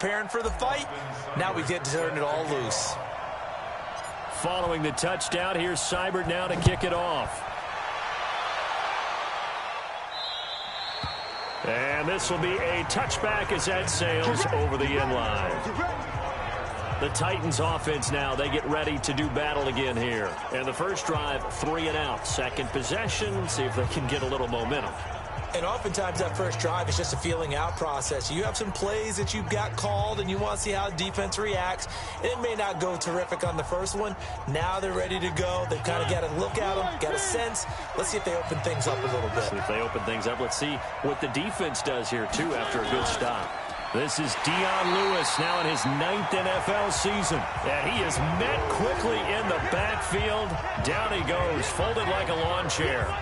preparing for the fight. Now we get to turn it all loose. Following the touchdown, here's Seibert now to kick it off. And this will be a touchback as that sails over the end line. The Titans offense now, they get ready to do battle again here. And the first drive, 3 and out. Second possession, see if they can get a little momentum. And oftentimes that first drive is just a feeling out process. You have some plays that you've got called and you want to see how the defense reacts. It may not go terrific on the first one. Now they're ready to go. They've kind of got to look at them, got a sense. Let's see if they open things up a little bit. See if they open things up. Let's see what the defense does here, too, after a good stop. This is Dion Lewis now in his 9th NFL season. And he is met quickly in the backfield. Down he goes, folded like a lawn chair.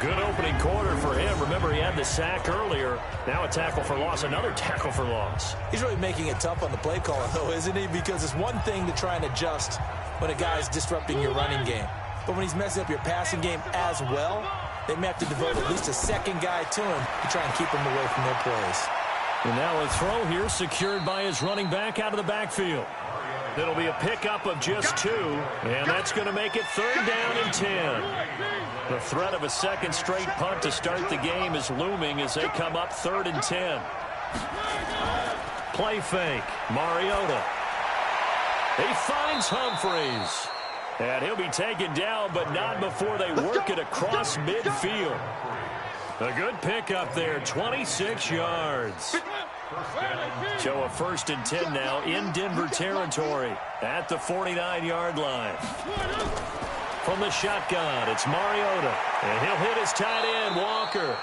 Good opening quarter for him. Remember, he had the sack earlier. Now a tackle for loss, another tackle for loss. He's really making it tough on the play caller, though, isn't he? Because it's one thing to try and adjust when a guy's disrupting your running game. But when he's messing up your passing game as well, they may have to devote at least a second guy to him to try and keep him away from their plays. And now a throw here secured by his running back out of the backfield. It'll be a pickup of just 2, and that's going to make it 3rd down and 10. The threat of a second straight punt to start the game is looming as they come up 3rd and 10. Play fake. Mariota. He finds Humphreys. And he'll be taken down, but not before they work it across midfield. A good pickup there, 26 yards. So a 1st and 10 now in Denver territory at the 49-yard line. From the shotgun, it's Mariota. And he'll hit his tight end, Walker.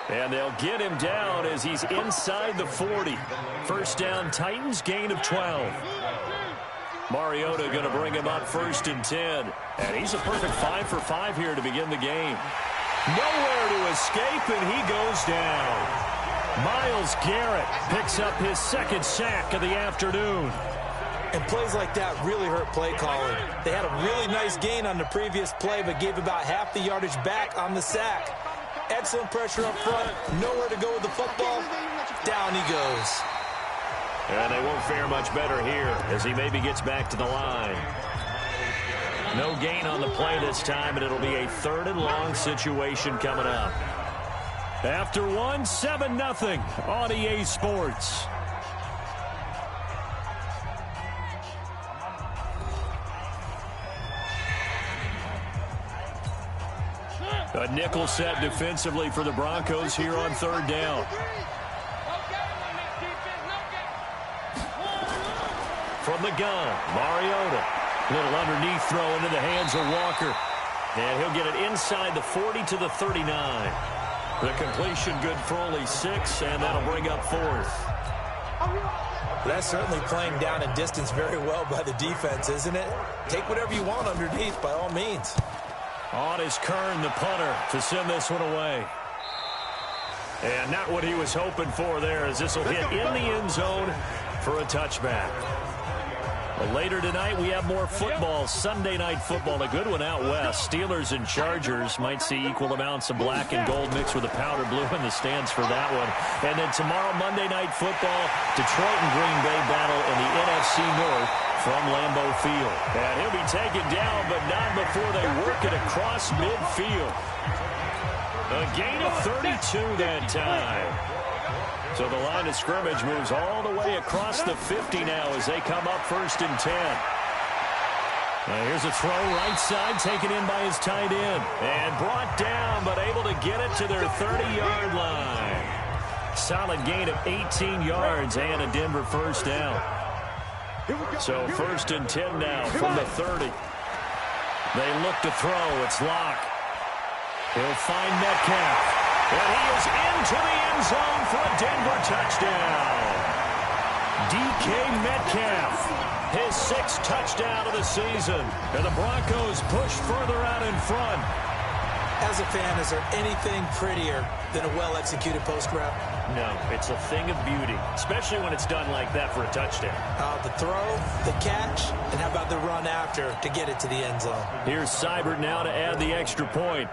And they'll get him down as he's inside the 40. 1st down, Titans, gain of 12. Mariota going to bring him up 1st and 10. And he's a perfect 5 for 5 here to begin the game. Nowhere to escape, and he goes down. Myles Garrett picks up his 2nd sack of the afternoon. And plays like that really hurt play calling. They had a really nice gain on the previous play, but gave about half the yardage back on the sack. Excellent pressure up front. Nowhere to go with the football. Down he goes. And they won't fare much better here as he maybe gets back to the line. No gain on the play this time, and it'll be a 3rd and long situation coming up. After 1, 7-0 on EA Sports. A nickel set defensively for the Broncos here on 3rd down. From the gun, Mariota. Little underneath throw into the hands of Walker. And he'll get it inside the 40 to the 39. The completion good for only 6, and that'll bring up 4th. That's certainly playing down and distance very well by the defense, isn't it? Take whatever you want underneath, by all means. On is Kern, the punter, to send this one away. And not what he was hoping for there, as this will hit in the end zone for a touchback. Well, later tonight, we have more football, Sunday night football, a good one out west. Steelers and Chargers might see equal amounts of black and gold mixed with a powder blue in the stands for that one. And then tomorrow, Monday night football, Detroit and Green Bay battle in the NFC North from Lambeau Field. And he'll be taken down, but not before they work it across midfield. A gain of 32 that time. So the line of scrimmage moves all the way across the 50 now as they come up 1st and 10. Here's a throw right side taken in by his tight end. And brought down, but able to get it to their 30-yard line. Solid gain of 18 yards and a Denver 1st down. So 1st and 10 now from the 30. They look to throw. It's Locke. He'll find Metcalf. And he is into the end zone for a Denver touchdown. DK Metcalf, his 6th touchdown of the season. And the Broncos push further out in front. As a fan, is there anything prettier than a well-executed post route? No, it's a thing of beauty, especially when it's done like that for a touchdown. The throw, the catch, and how about the run after to get it to the end zone? Here's Seibert now to add the extra point.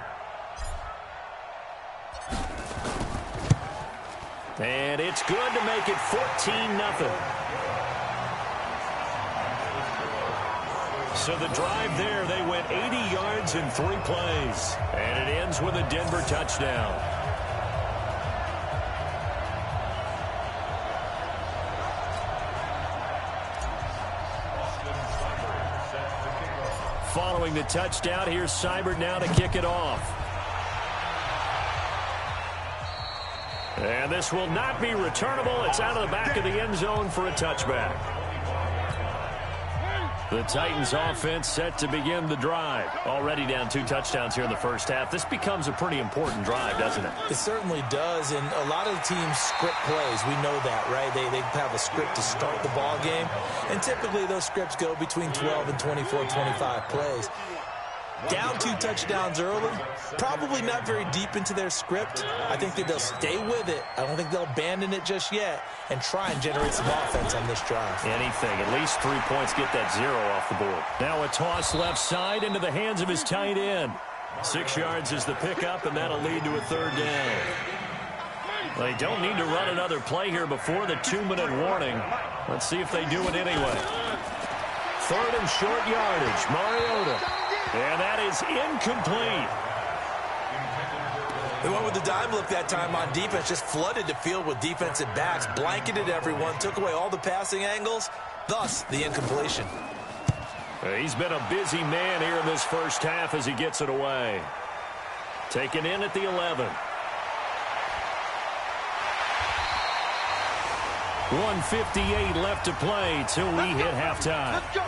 And it's good to make it 14-0. So the drive there, they went 80 yards in 3 plays. And it ends with a Denver touchdown. Following the touchdown, here's Seibert now to kick it off. And this will not be returnable. It's out of the back of the end zone for a touchback. The Titans offense set to begin the drive. Already down 2 touchdowns here in the first half. This becomes a pretty important drive, doesn't it? It certainly does, and a lot of the teams script plays. We know that, right? They have a script to start the ball game, and typically those scripts go between 12 and 24, 25 plays. Down 2 touchdowns early, probably not very deep into their script. I think that they'll stay with it. I don't think they'll abandon it just yet and try and generate some offense on this drive. Anything, at least 3 points, get that 0 off the board. Now a toss left side into the hands of his tight end. 6 yards is the pickup, and that'll lead to a 3rd down. They don't need to run another play here before the 2-minute warning. Let's see if they do it anyway. 3rd and short yardage, Mariota. And that is incomplete. They went with the dime look that time on defense, just flooded the field with defensive backs, blanketed everyone, took away all the passing angles, thus the incompletion. He's been a busy man here in this first half as he gets it away. Taken in at the 11. 1:58 left to play till we hit halftime. Let's go.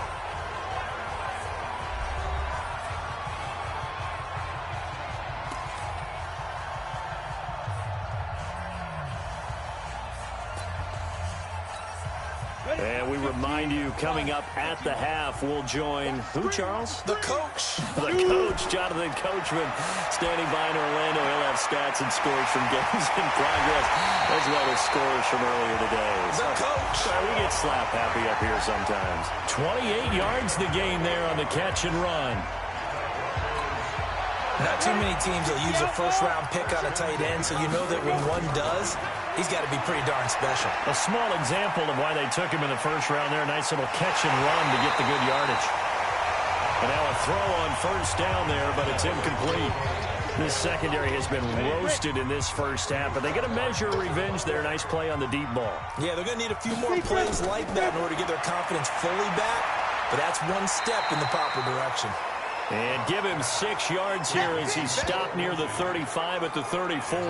And we remind you, coming up at the half, we'll join who, Charles? The coach. The coach, Jonathan Coachman, standing by in Orlando. He'll have stats and scores from games in progress, as well as scores from earlier today. The coach. We get slap happy up here sometimes. 28 yards the gain there on the catch and run. Not too many teams will use a first-round pick on a tight end, so you know that when one does, he's got to be pretty darn special. A small example of why they took him in the first round there. Nice little catch and run to get the good yardage. And now a throw on 1st down there, but it's incomplete. This secondary has been roasted in this first half, but they get a measure of revenge there. Nice play on the deep ball. Yeah, they're going to need a few more plays like that in order to get their confidence fully back, but that's one step in the proper direction. And give him 6 yards here as he's stopped near the 35 at the 34.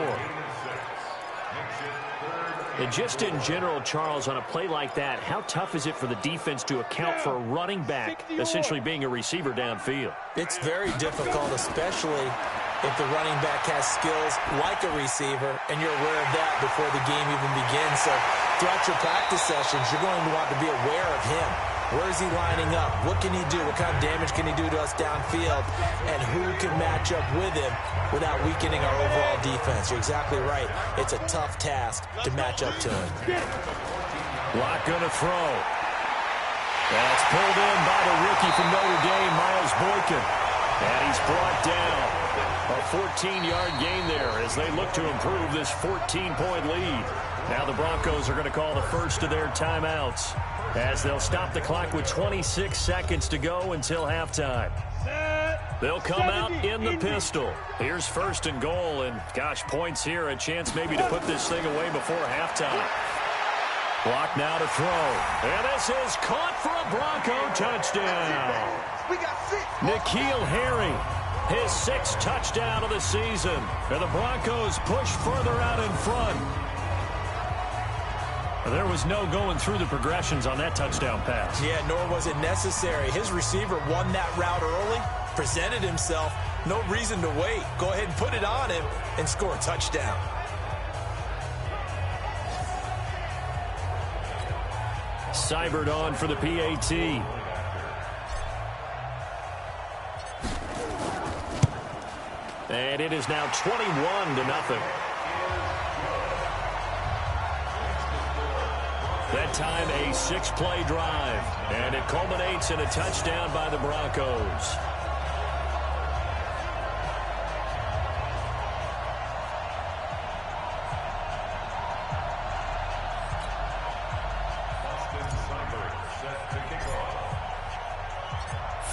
And just in general, Charles, on a play like that, how tough is it for the defense to account for a running back essentially being a receiver downfield? It's very difficult, especially if the running back has skills like a receiver, and you're aware of that before the game even begins. So throughout your practice sessions, you're going to want to be aware of him. Where is he lining up? What can he do? What kind of damage can he do to us downfield? And who can match up with him without weakening our overall defense? You're exactly right. It's a tough task to match up to him. Locke gonna throw. That's pulled in by the rookie from Notre Dame, Miles Boykin. And he's brought down. A 14-yard gain there as they look to improve this 14-point lead. Now the Broncos are going to call the first of their timeouts as they'll stop the clock with 26 seconds to go until halftime. They'll come out in the pistol. Here's 1st and goal, and gosh, points here, a chance maybe to put this thing away before halftime. Block now to throw. And this is caught for a Bronco touchdown. We got 6. N'Keal Harry, his 6th touchdown of the season. And the Broncos push further out in front. There was no going through the progressions on that touchdown pass. Yeah, nor was it necessary. His receiver won that route early, presented himself. No reason to wait. Go ahead and put it on him and score a touchdown. Seibert on for the PAT. And it is now 21-0. That time a 6-play drive, and it culminates in a touchdown by the Broncos.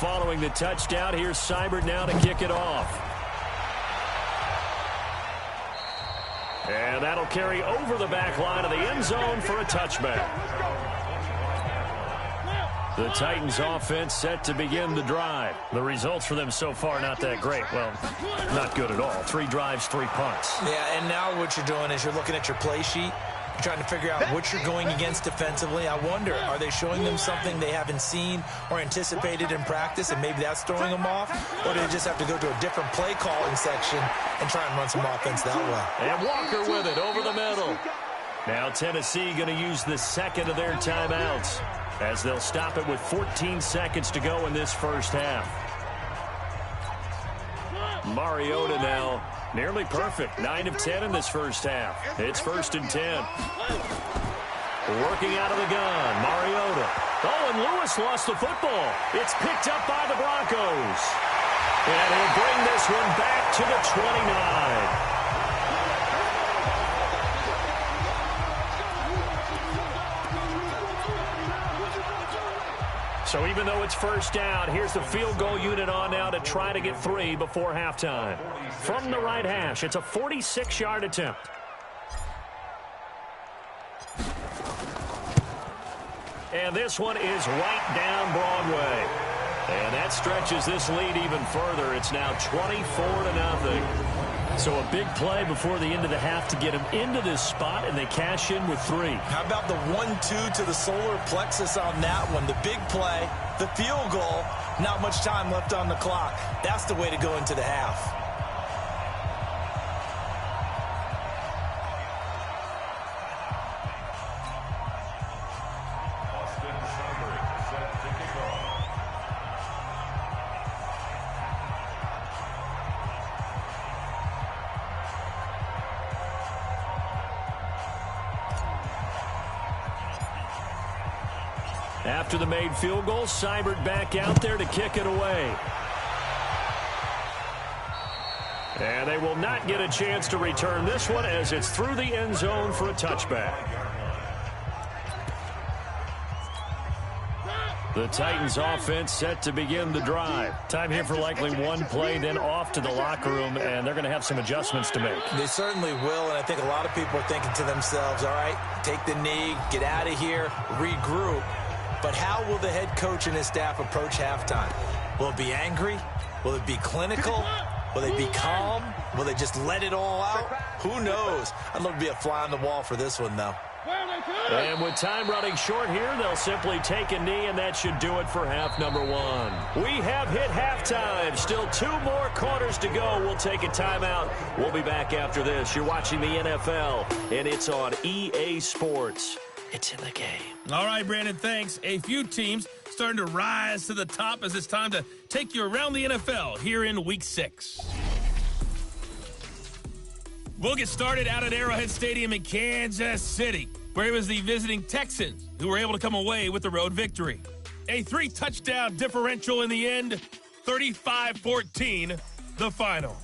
following the touchdown. Here's Seibert now to kick it off. And that'll carry over the back line of the end zone for a touchback. The Titans offense set to begin the drive. The results for them so far not that great. Well, not good at all. 3 drives, 3 punts. Yeah, and now what you're doing is you're looking at your play sheet. You're trying to figure out what you're going against defensively. I wonder, are they showing them something they haven't seen or anticipated in practice, and maybe that's throwing them off? Or do they just have to go to a different play calling section and try and run some offense that way? And Walker with it over the middle. Now Tennessee going to use the second of their timeouts, as they'll stop it with 14 seconds to go in this first half. Mariota now nearly perfect. 9 of 10 in this first half. It's 1st and 10. Working out of the gun, Mariota. Oh, and Lewis lost the football. It's picked up by the Broncos. And he'll bring this one back to the 29. So even though it's first down, here's the field goal unit on now to try to get 3 before halftime. From the right hash, it's a 46-yard attempt. And this one is right down Broadway. And that stretches this lead even further. It's now 24-0. So a big play before the end of the half to get them into this spot, and they cash in with 3. How about the 1-2 to the solar plexus on that one? The big play, the field goal, not much time left on the clock. That's the way to go into the half. After the made field goal, Seibert back out there to kick it away. And they will not get a chance to return this one as it's through the end zone for a touchback. The Titans offense set to begin the drive. Time here for likely one play, then off to the locker room, and they're going to have some adjustments to make. They certainly will, and I think a lot of people are thinking to themselves, all right, take the knee, get out of here, regroup. But how will the head coach and his staff approach halftime? Will it be angry? Will it be clinical? Will they be calm? Will they just let it all out? Who knows? I'd love to be a fly on the wall for this one, though. And with time running short here, they'll simply take a knee, and that should do it for half number 1. We have hit halftime. Still 2 more quarters to go. We'll take a timeout. We'll be back after this. You're watching the NFL, and it's on EA Sports. It's in the game. All right, Brandon, thanks. A few teams starting to rise to the top as it's time to take you around the NFL here in Week 6. We'll get started out at Arrowhead Stadium in Kansas City, where it was the visiting Texans who were able to come away with the road victory. A 3-touchdown differential in the end, 35-14, the final.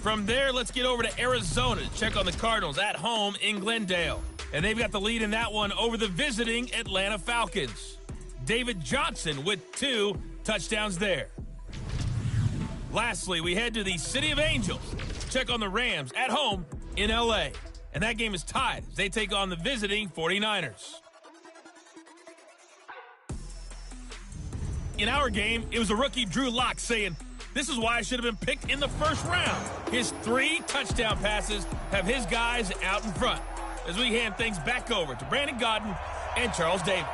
From there, let's get over to Arizona to check on the Cardinals at home in Glendale. And they've got the lead in that one over the visiting Atlanta Falcons. David Johnson with 2 touchdowns there. Lastly, we head to the City of Angels to check on the Rams at home in L.A. And that game is tied as they take on the visiting 49ers. In our game, it was a rookie Drew Lock saying, "This is why I should have been picked in the first round." His 3 touchdown passes have his guys out in front. As we hand things back over to Brandon Godden and Charles Davis.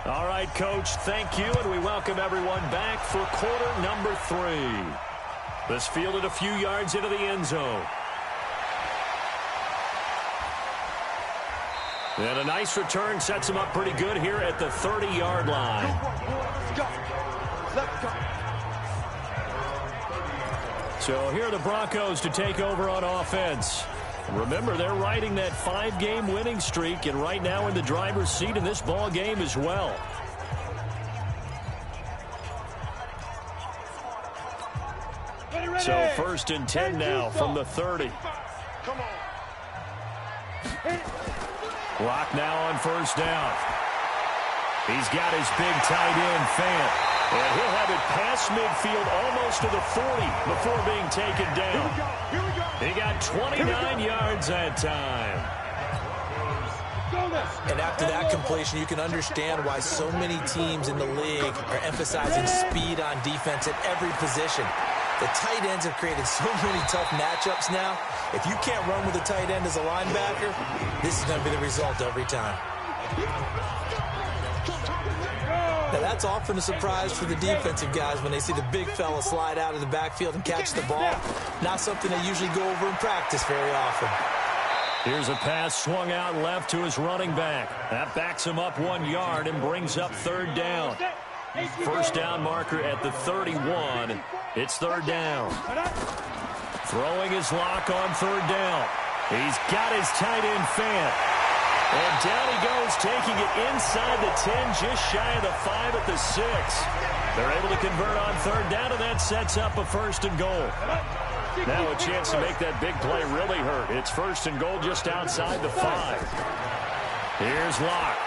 All right, Coach, thank you, and we welcome everyone back for quarter number 3. This fielded a few yards into the end zone. And a nice return sets him up pretty good here at the 30-yard line. So here are the Broncos to take over on offense. Remember, they're riding that 5-game winning streak, and right now in the driver's seat in this ball game as well. So 1st and 10 now from the 30. Clock now on 1st down. He's got his big tight end, Fant. And he'll have it past midfield almost to the 40 before being taken down. He got 29 yards that time. And after that completion, you can understand why so many teams in the league are emphasizing speed on defense at every position. The tight ends have created so many tough matchups now. If you can't run with a tight end as a linebacker, this is going to be the result every time. Now, that's often a surprise for the defensive guys when they see the big fella slide out of the backfield and catch the ball. Not something they usually go over in practice very often. Here's a pass swung out left to his running back. That backs him up 1 yard and brings up third down. First down marker at the 31. It's third down. Throwing his lock on third down. He's got his tight end Fant. And down he goes, taking it inside the 10, just shy of the 5 at the 6. They're able to convert on third down, and that sets up a first and goal. Now a chance to make that big play really hurt. It's first and goal just outside the 5. Here's Locke.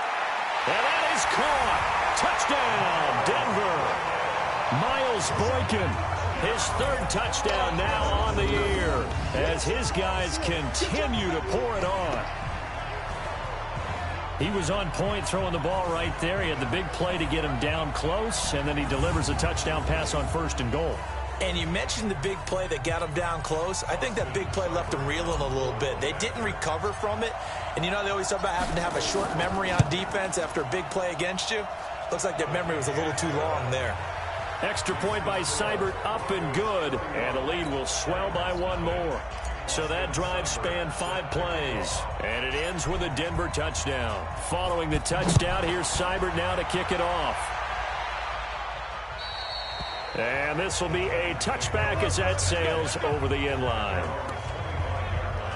And that is caught. Touchdown, Denver. Miles Boykin, his third touchdown now on the year as his guys continue to pour it on. He was on point throwing the ball right there. He had the big play to get him down close, and then he delivers a touchdown pass on first and goal. And you mentioned the big play that got him down close. I think that big play left him reeling a little bit. They didn't recover from it. And you know they always talk about having to have a short memory on defense after a big play against you. Looks like their memory was a little too long there. Extra point by Seibert, up and good. And the lead will swell by one more. So that drive spanned 5 plays. And it ends with a Denver touchdown. Following the touchdown, here's Seibert now to kick it off. And this will be a touchback as that sails over the end line.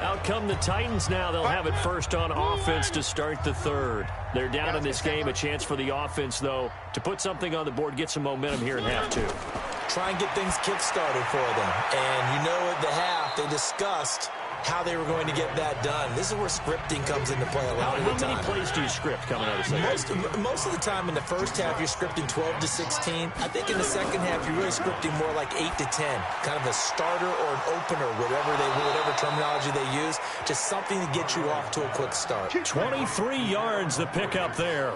Out come the Titans now. They'll have it first on offense to start the third. They're down in this game. A chance for the offense, though, to put something on the board, get some momentum here in half 2. Try and get things kick-started for them. And you know at the half, they discussed how they were going to get that done. This is where scripting comes into play a lot of the time. How many plays do you script coming out of the second? Most of the time in the first half, you're scripting 12 to 16. I think in the second half, you're really scripting more like 8 to 10. Kind of a starter or an opener, whatever terminology they use. Just something to get you off to a quick start. 23 yards the pickup there.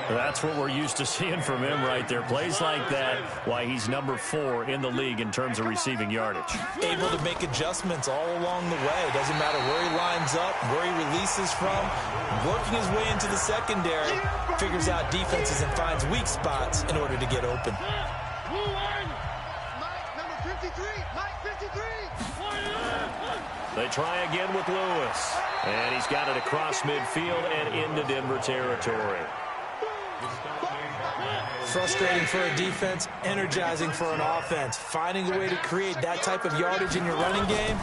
That's what we're used to seeing from him right there. Plays like that, why he's number 4 in the league in terms of receiving yardage. Able to make adjustments all along the way. Doesn't matter where he lines up, where he releases from. Working his way into the secondary, figures out defenses and finds weak spots in order to get open. They try again with Lewis. And he's got it across midfield and into Denver territory. Frustrating for a defense, energizing for an offense. Finding a way to create that type of yardage in your running game,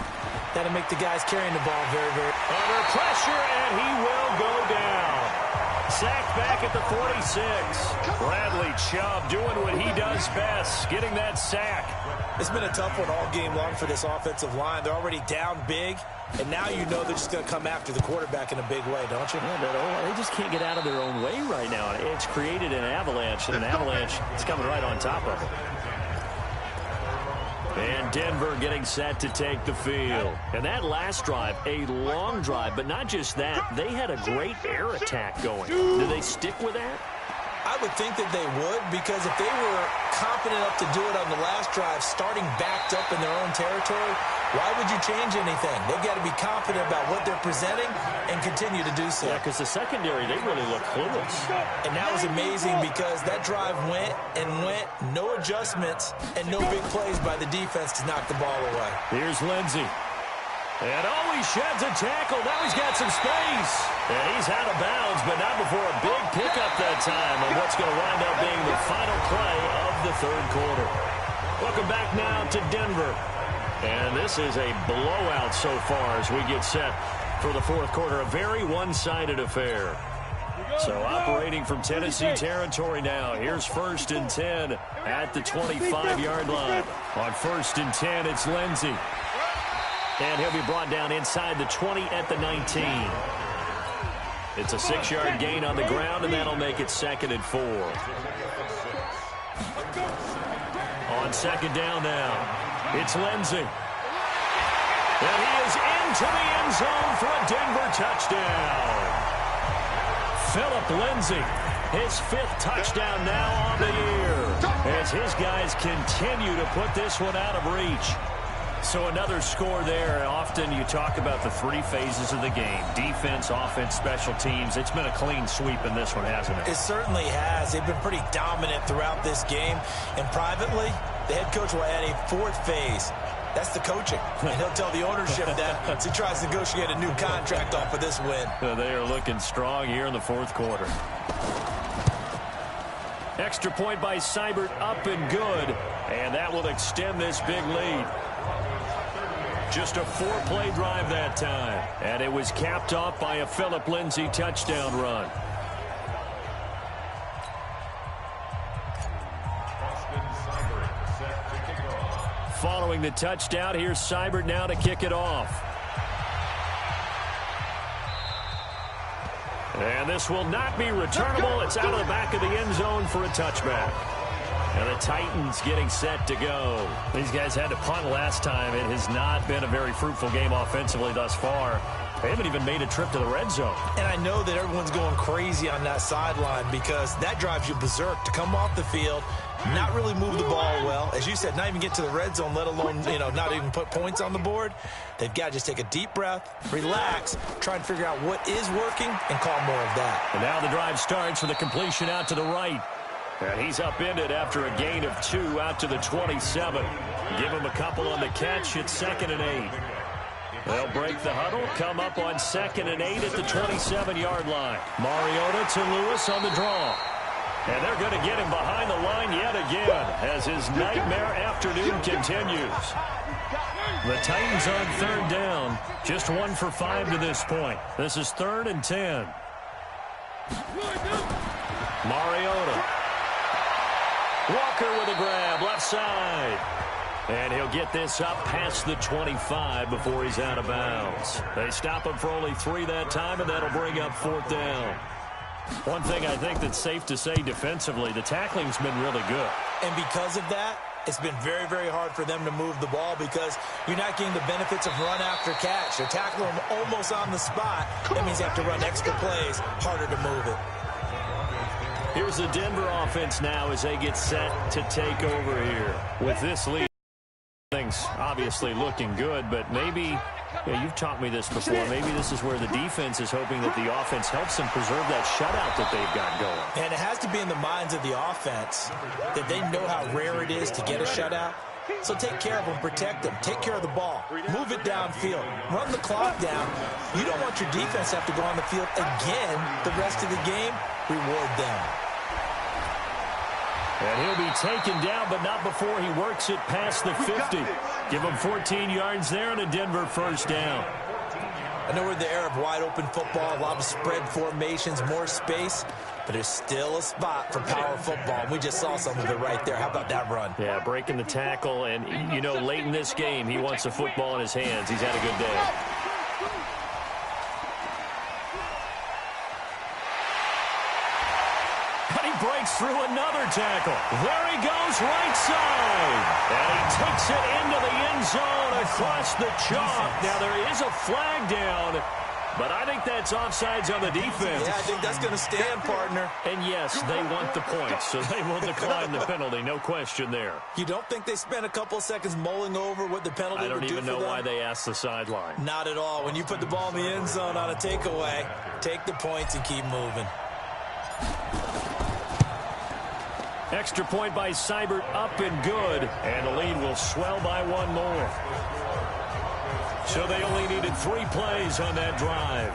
that'll make the guys carrying the ball very, very... Under pressure, and he will go down. Sacked back at the 46. Bradley Chubb doing what he does best, getting that sack. It's been a tough one all game long for this offensive line. They're already down big, and now you know they're just going to come after the quarterback in a big way, don't you? Yeah, they just can't get out of their own way right now. It's created an avalanche, and an avalanche is coming right on top of them. And Denver getting set to take the field. And that last drive, a long drive, but not just that. They had a great air attack going. Do they stick with that? I would think that they would, because if they were confident enough to do it on the last drive, starting backed up in their own territory, why would you change anything? They've got to be confident about what they're presenting and continue to do so. Yeah, because the secondary, they really look clueless. And that was amazing because that drive went and went, no adjustments, and no big plays by the defense to knock the ball away. Here's Lindsey. And he sheds a tackle. Now he's got some space. And he's out of bounds, but not before a big pickup that time on what's going to wind up being the final play of the third quarter. Welcome back now to Denver. And this is a blowout so far as we get set for the fourth quarter. A very one-sided affair. So operating from Tennessee territory now. Here's 1st and 10 at the 25-yard line. On 1st and 10, it's Lindsey. And he'll be brought down inside the 20 at the 19. It's a 6-yard gain on the ground, and that'll make it 2nd and 4. On 2nd down now, it's Lindsey. And he is into the end zone for a Denver touchdown. Phillip Lindsay, his 5th touchdown now on the year, as his guys continue to put this one out of reach. So another score there. Often you talk about the 3 phases of the game: defense, offense, special teams. It's been a clean sweep in this one, hasn't it? It certainly has. They've been pretty dominant throughout this game. And privately, the head coach will add a 4th phase. That's the coaching. And he'll tell the ownership that as he tries to negotiate a new contract off of this win. They are looking strong here in the 4th quarter. Extra point by Seibert, up and good. And that will extend this big lead. Just a 4-play drive that time. And it was capped off by a Phillip Lindsay touchdown run. Following the touchdown, here's Seibert now to kick it off. And this will not be returnable. It's out of the back of the end zone for a touchback. And the Titans getting set to go. These guys had to punt last time. It has not been a very fruitful game offensively thus far. They haven't even made a trip to the red zone. And I know that everyone's going crazy on that sideline because that drives you berserk to come off the field, not really move the ball well. As you said, not even get to the red zone, let alone, not even put points on the board. They've got to just take a deep breath, relax, try and figure out what is working, and call more of that. And now the drive starts with a completion out to the right. And he's upended after a gain of 2 out to the 27. Give him a couple on the catch. It's 2nd and 8. They'll break the huddle, come up on 2nd and 8 at the 27-yard line. Mariota to Lewis on the draw. And they're going to get him behind the line yet again as his nightmare afternoon continues. The Titans on 3rd down. Just 1 for 5 to this point. This is 3rd and 10. Mariota. Walker with a grab, left side. And he'll get this up past the 25 before he's out of bounds. They stop him for only 3 that time, and that'll bring up 4th down. One thing I think that's safe to say defensively, the tackling's been really good. And because of that, it's been very, very hard for them to move the ball because you're not getting the benefits of run after catch. They're tackling them almost on the spot. That means you have to run extra plays, harder to move it. Here's the Denver offense now as they get set to take over here. With this lead, things obviously looking good, but maybe, you've taught me this before, maybe this is where the defense is hoping that the offense helps them preserve that shutout that they've got going. And it has to be in the minds of the offense that they know how rare it is to get a shutout. So take care of them, protect them, take care of the ball, move it downfield, run the clock down. You don't want your defense to have to go on the field again the rest of the game. Reward them. And he'll be taken down, but not before he works it past the 50. Give him 14 yards there and a Denver 1st down. I know we're in the era of wide-open football, a lot of spread formations, more space, but there's still a spot for power football. And we just saw some of it right there. How about that run? Yeah, breaking the tackle, and, late in this game, he wants the football in his hands. He's had a good day. Breaks through another tackle. There he goes, right side. And he takes it into the end zone across the chalk. Now, there is a flag down, but I think that's offsides on the defense. Yeah, I think that's going to stand, partner. And, yes, they want the points, so they will decline the penalty. No question there. You don't think they spent a couple of seconds mulling over what the penalty would do for them? I don't even know why they asked the sideline. Not at all. When you put the ball in the end zone on a takeaway, take the points and keep moving. Extra point by Seibert, up and good. And the lead will swell by 1 more. So they only needed 3 plays on that drive.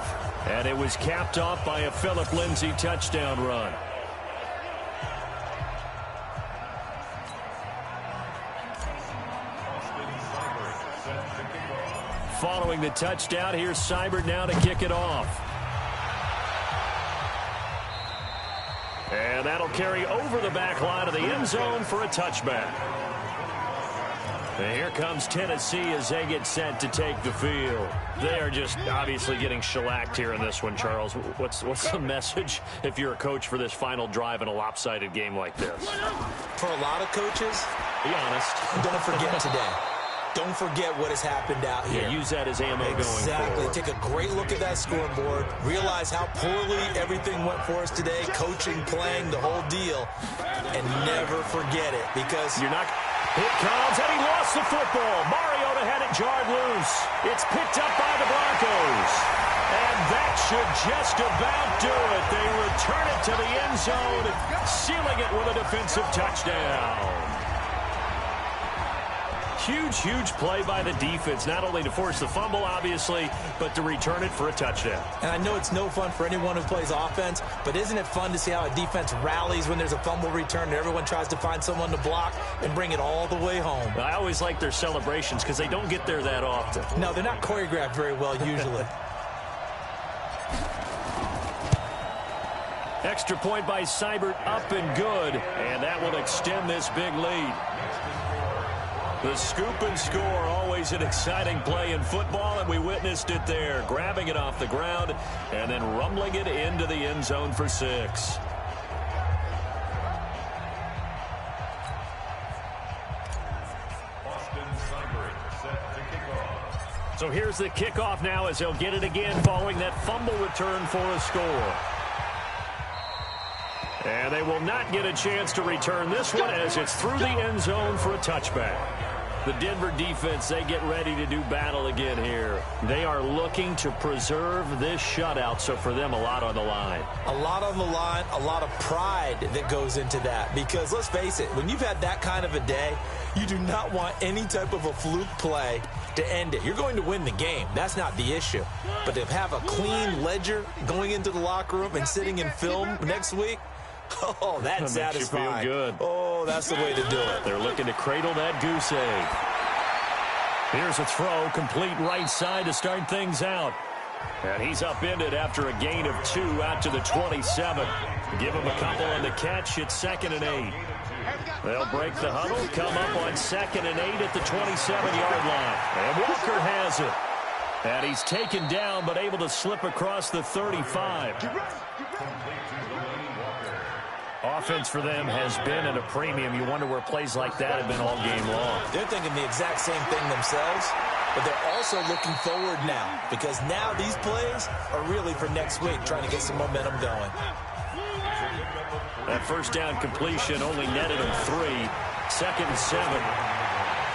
And it was capped off by a Phillip Lindsay touchdown run. Following the touchdown, here's Seibert now to kick it off. And that'll carry over the back line of the end zone for a touchback. And here comes Tennessee as they get set to take the field. They are just obviously getting shellacked here in this one, Charles. What's the message if you're a coach for this final drive in a lopsided game like this? For a lot of coaches, be honest. Don't forget today. Don't forget what has happened out here. Yeah, use that as ammo going forward. Exactly. Take a great look at that scoreboard. Realize how poorly everything went for us today. Coaching, playing, the whole deal. And never forget it because you're not... Here comes, and he lost the football. Mariota had it jarred loose. It's picked up by the Broncos. And that should just about do it. They return it to the end zone, sealing it with a defensive touchdown. Huge play by the defense, not only to force the fumble, obviously, but to return it for a touchdown. And I know it's no fun for anyone who plays offense, but isn't it fun to see how a defense rallies when there's a fumble return and everyone tries to find someone to block and bring it all the way home? I always like their celebrations because they don't get there that often. No, they're not choreographed very well usually. Extra point by Seibert, up and good, and that will extend this big lead. The scoop and score, always an exciting play in football, and we witnessed it there, grabbing it off the ground and then rumbling it into the end zone for 6. So here's the kickoff now as they'll get it again following that fumble return for a score. And they will not get a chance to return this one as it's through the end zone for a touchback. The Denver defense, they get ready to do battle again here. They are looking to preserve this shutout, so for them, a lot on the line. A lot on the line, a lot of pride that goes into that. Because let's face it, when you've had that kind of a day, you do not want any type of a fluke play to end it. You're going to win the game. That's not the issue. But to have a clean ledger going into the locker room and sitting in film next week, oh, that's satisfying. Makes you feel good. Oh, that's the way to do it. They're looking to cradle that goose egg. Here's a throw, complete right side to start things out. And he's upended after a gain of 2 out to the 27. Give him a couple on the catch. It's 2nd and 8. They'll break the huddle, come up on 2nd and 8 at the 27-yard line. And Walker has it. And he's taken down, but able to slip across the 35. Offense for them has been at a premium. You wonder where plays like that have been all game long. They're thinking the exact same thing themselves, but they're also looking forward now because now these plays are really for next week, trying to get some momentum going. That first down completion only netted him 3. 2nd and 7.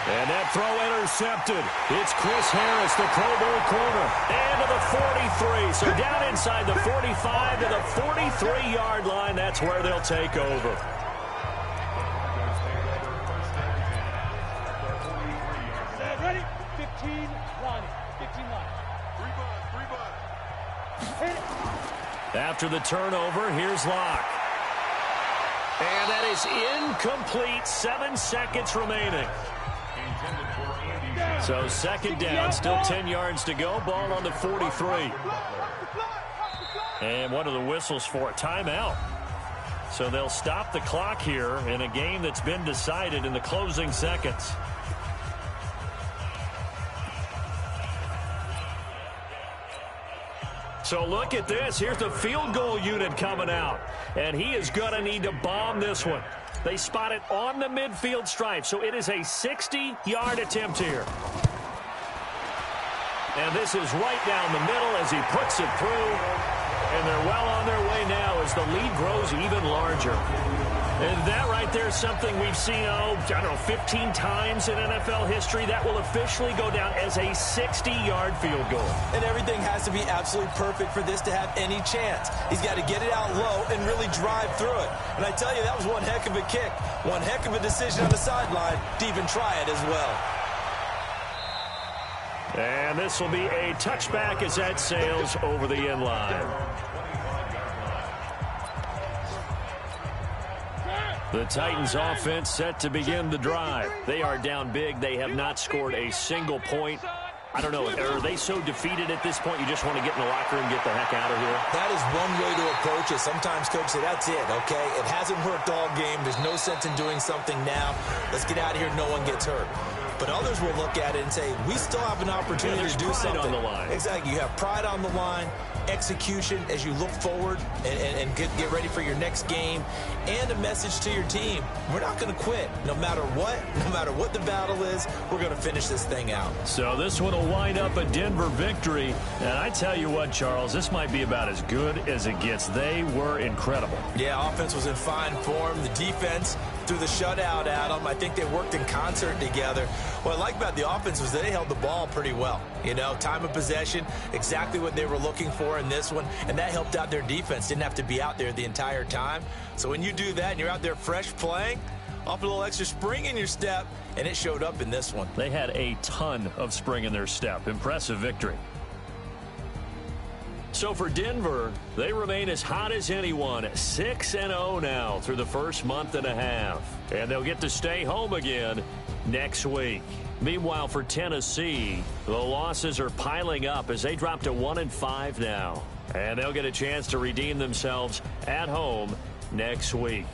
And that throw intercepted. It's Chris Harris, the Pro Bowl corner. And to the 43. So down inside the 45 to the 43-yard line. That's where they'll take over. Ready? 15 line. 15 line. 3 butt. After the turnover, here's Locke. And that is incomplete. 7 seconds remaining. So 2nd down, still 10 yards to go. Ball on the 43. And what are the whistles for? A timeout. So they'll stop the clock here in a game that's been decided in the closing seconds. So look at this. Here's the field goal unit coming out. And he is going to need to bomb this one. They spot it on the midfield stripe, so it is a 60-yard attempt here. And this is right down the middle as he puts it through. And they're well on their way now as the lead grows even larger. And that right there is something we've seen, 15 times in NFL history. That will officially go down as a 60-yard field goal. And everything has to be absolutely perfect for this to have any chance. He's got to get it out low and really drive through it. And I tell you, that was one heck of a kick. One heck of a decision on the sideline to even try it as well. And this will be a touchback as that sails over the end line. The Titans offense set to begin the drive. They are down big. They have not scored a single point. I don't know, are they so defeated at this point you just want to get in the locker and get the heck out of here? That is one way to approach it. Sometimes coaches say, that's it, okay? It hasn't worked all game. There's no sense in doing something now. Let's get out of here. No one gets hurt. But others will look at it and say, we still have an opportunity to do something. On the line. Exactly. You have pride on the line, execution as you look forward and get ready for your next game, and a message to your team. We're not going to quit. No matter what the battle is, we're going to finish this thing out. So this one will wind up a Denver victory. And I tell you what, Charles, this might be about as good as it gets. They were incredible. Yeah, offense was in fine form. The defense threw the shutout at them. I think they worked in concert together. What I like about the offense was they held the ball pretty well. You know, time of possession, exactly what they were looking for in this one, and that helped out their defense. Didn't have to be out there the entire time. So when you do that and you're out there fresh playing, off a little extra spring in your step, and it showed up in this one. They had a ton of spring in their step. Impressive victory. So for Denver, they remain as hot as anyone, 6-0 now through the first month and a half. And they'll get to stay home again next week. Meanwhile, for Tennessee, the losses are piling up as they drop to 1-5 now. And they'll get a chance to redeem themselves at home next week.